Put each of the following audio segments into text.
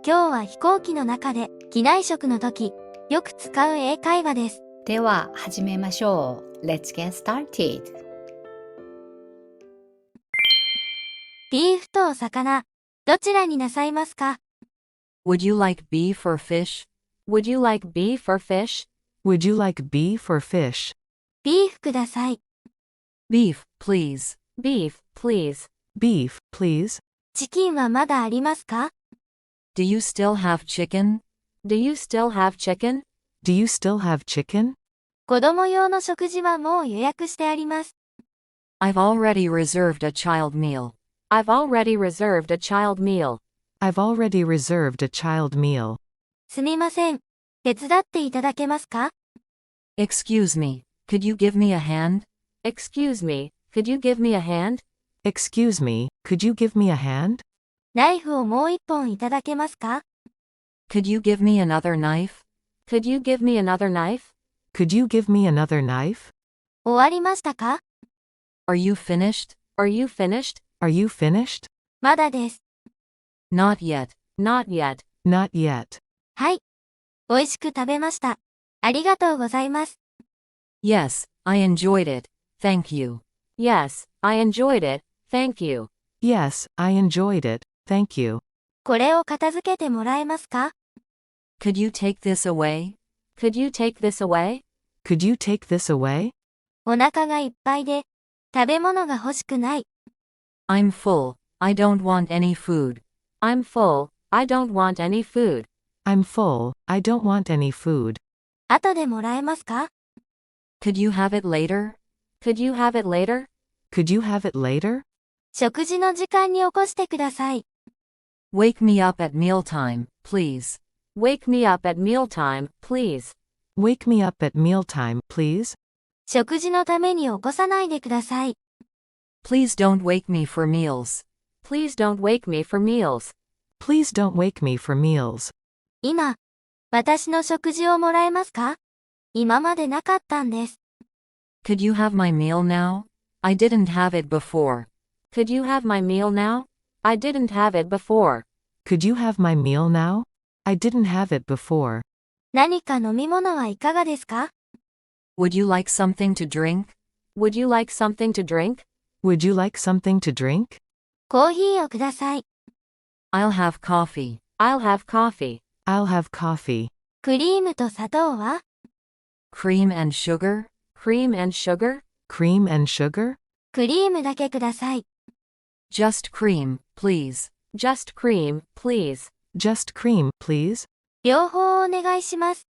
今日は飛行機の中で機内食の時よく使う英会話です。では始めましょう。Let's get started. ビーフとお魚、どちらになさいますか？ Would you like beef or fish? Would you like beef or fish? Would you like beef or fish? ビーフください。 Beef, please. Beef, please. Beef, please. チキンはまだありますか？ Do you still have chicken? Do you still have chicken? Do you still have chicken? 子供用の食事はもう予約してあります。 I've already reserved a child meal. I've already reserved a child meal. I've already reserved a child meal. すみません。手伝っていただけますか？ Excuse me, could you give me a hand? Excuse me, could you give me a hand? Excuse me, could you give me a hand? ナイフをもう一本いただけますか？ Could you give me another knife? Could you give me another knife? Could you give me another knife? 終わりましたか？ Are you finished? Are you finished? Are you finished? まだです。 Not yet, not yet. Not yet. はい。美味しく食べました。ありがとうございます。 Yes, I enjoyed it. Thank you. Yes, I enjoyed it. Thank you. Yes, I enjoyed it. Thank you. これを片付けてもらえますか？ Could you take this away? Could you take this away? Could you take this away? お腹がいっぱいで、食べ物が欲しくない。 I'm full. I don't want any food. I'm full. I don't want any food. I'm full. I don't want any food. 後でもらえますか？ Could you have it later? Could you have it later? Could you have it later? 食事の時間に起こしてください。 Wake me up at mealtime, please. Wake me up at mealtime, please. Wake me up at mealtime, please. 食事のために起こさないでください。 Please don't wake me for meals. Please don't wake me for meals. Please don't wake me for meals. 今、私の食事をもらえますか？今までなかったんです。 Could you have my meal now? I didn't have it before. Could you have my meal now? I didn't have it before. Could you have my meal now? I didn't have it before. 何か飲み物はいかがですか？ Would you like something to drink? Would you like something to drink? Would you like something to drink? コーヒーをください。 I'll have coffee. I'll have coffee. I'll have coffee. クリームと砂糖は？ Cream and sugar? Cream and sugar? Cream and sugar? クリームだけください。 Just cream, please. Just cream, please. Just cream, please. 両方お願いします。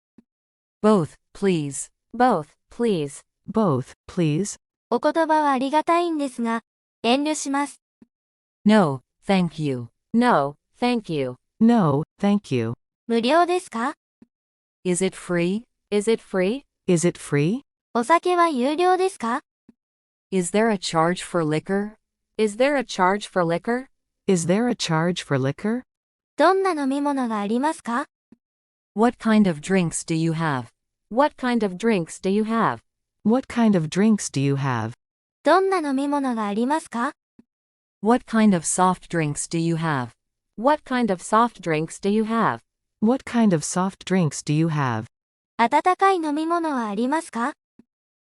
Both, please. Both, please. Both, please. お言葉はありがたいんですが、遠慮します。 No, thank you. No, thank you. No, thank you. 無料ですか？ Is it free? Is it free? Is it free? お酒は有料ですか？ Is there a charge for liquor? Is there a charge for liquor? Is there a charge for liquor? どんな飲み物がありますか？ What kind of drinks do you have? What kind of drinks do you have? What kind of drinks do you have? どんな飲み物がありますか？ What kind of soft drinks do you have? What kind of soft drinks do you have? What kind of soft drinks do you have? 温かい飲み物はありますか？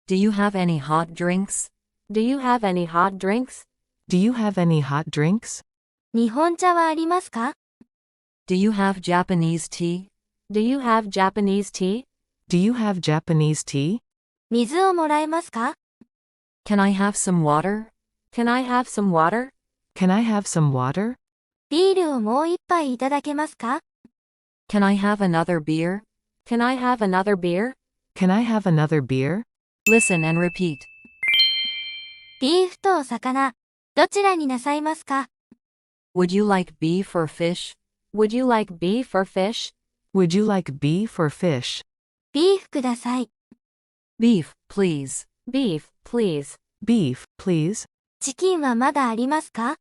Do you have any hot drinks? Do you have any hot drinks? Do you have any hot drinks? 日本茶はありますか？ Do you have Japanese tea? Do you have Japanese tea? Do you have Japanese tea? 水をもらえますか？ Can I have some water? Can I have some water? Can I have some water? ビールをもう一杯いただけますか？ Can I have another beer? Can I have another beer? Can I have another beer? Listen and repeat. ビーフとお魚、どちらになさいますか？ Would you like beef or fish? Would you like beef or fish? Would you like beef or fish? ビーフください。 Beef, please. Beef, please. Beef, please. チキンはまだありますか？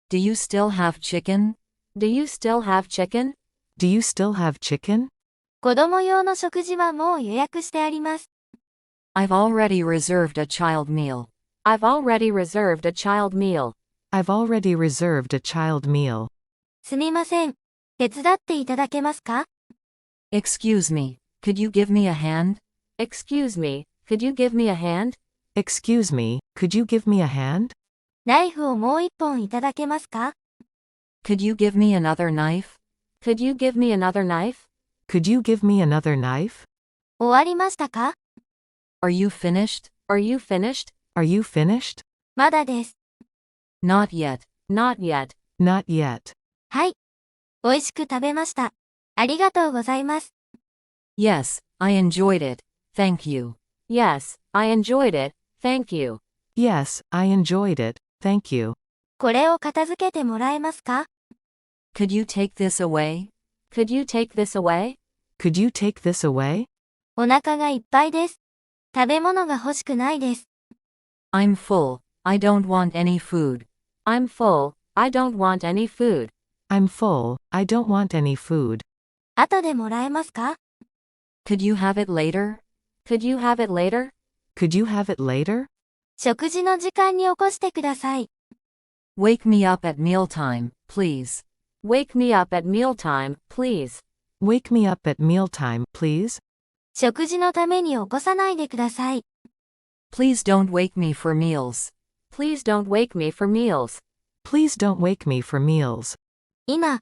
Do you still have chicken? Do you still have chicken? Do you still have chicken? 子供用の食事はもう予約してあります。 I've already reserved a child meal. I've already reserved a child meal. I've already reserved a child meal. すみません。手伝っていただけますか？ Excuse me, could you give me a hand? Excuse me, could you give me a hand? Excuse me, could you give me a hand? ナイフをもう一本いただけますか？ Could you give me another knife? Could you give me another knife? Could you give me another knife? 終わりましたか？ Are you finished? Are you finished? Are you finished? まだです。Not yet, not yet. Not yet. はい。美味しく食べました。ありがとうございます。Yes, I enjoyed it, thank you. Yes, I enjoyed it, thank you. Yes, I enjoyed it, thank you. これを片付けてもらえますか？ Could you take this away? Could you take this away? Could you take this away? お腹がいっぱいです。食べ物が欲しくないです。I'm full, I don't want any food. I'm full, I don't want any food. I'm full, I don't want any food. 後でもらえますか？ Could you have it later? Could you have it later? Could you have it later? 食事の時間に起こしてください。Wake me up at mealtime, please. Wake me up at mealtime, please. Wake me up at mealtime, please. 食事のために起こさないでください。Please don't wake me for meals. Please don't wake me for meals. Please don't wake me for meals. 今、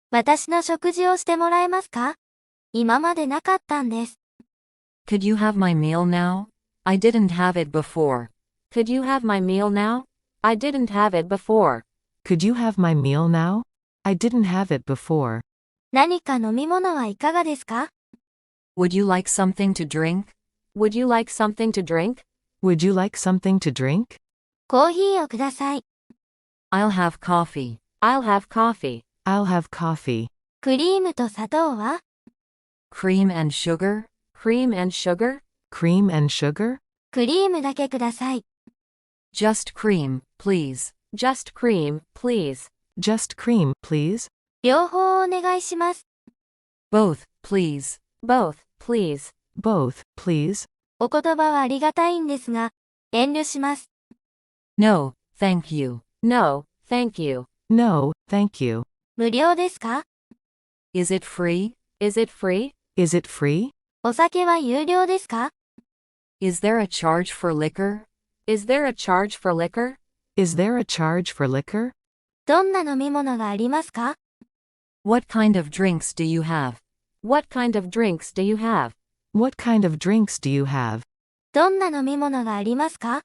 私の食事をしてもらえますか？今までなかったんです。Could you have my meal now? I didn't have it before. Could you have my meal now? I didn't have it before. Could you have my meal now? I didn't have it before. 何か飲み物はいかがですか？ Would you like something to drink? Would you like something to drink? Would you like something to drink? コーヒーをください。I'll have coffee. I'll have coffee. I'll have coffee. クリームと砂糖は？ Cream and sugar? Cream and sugar? Cream and sugar? クリームだけください。Just cream, please. Just cream, please. Just cream, please. 両方お願いします。Both, please. Both, please. Both, please. お言葉はありがたいんですが、遠慮します。No, thank you. No, thank you. No, thank you. 無料ですか？ Is it free? Is it free? Is it free? お酒は有料ですか？ Is there a charge for liquor? Is there a charge for liquor? Is there a charge for liquor? どんな飲み物がありますか？ What kind of drinks do you have? What kind of drinks do you have? What kind of drinks do you have? どんな飲み物がありますか？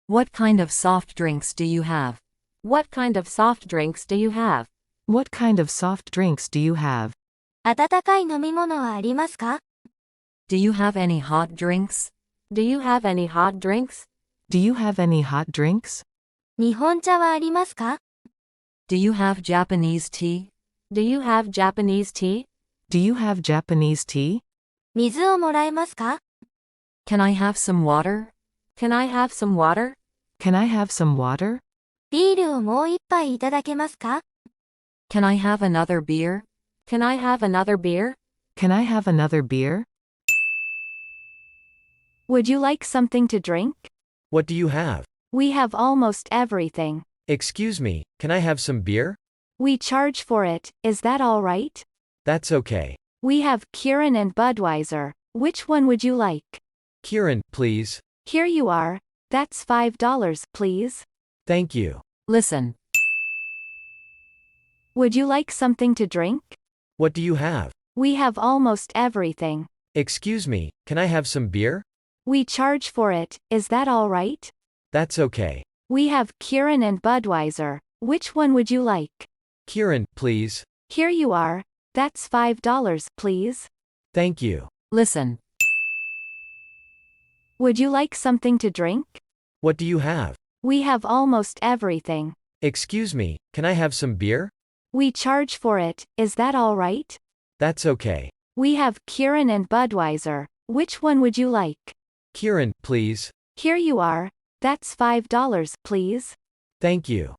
What kind of soft drinks do you have? What kind of soft drinks do you have? What kind of soft drinks do you have? 温かい飲み物はありますか？ Do you have any hot drinks? Do you have any hot drinks? Do you have any hot drinks? 日本茶はありますか？ Do you have Japanese tea? Do you have Japanese tea? Do you have Japanese tea? 水をもらえますか？ Can I have some water? Can I have some water? Can I have some water? ビールをもう一杯いただけますか？ Can I have another beer? Can I have another beer? Can I have another beer? Would you like something to drink? What do you have? We have almost everything. Excuse me, can I have some beer? We charge for it, is that all right? That's okay. We have Kirin and Budweiser. Which one would you like? Kieran, please. Here you are. That's $5, please. Thank you. Listen. Would you like something to drink? What do you have? We have almost everything. Excuse me, can I have some beer? We charge for it, is that all right? That's okay. We have Kirin and Budweiser. Which one would you like? Kieran, please. Here you are. That's $5, please. Thank you. Listen. Would you like something to drink? What do you have? We have almost everything. Excuse me, can I have some beer? We charge for it, is that all right? That's okay. We have Kirin and Budweiser. Which one would you like? Kieran, please. Here you are. That's $5, please. Thank you.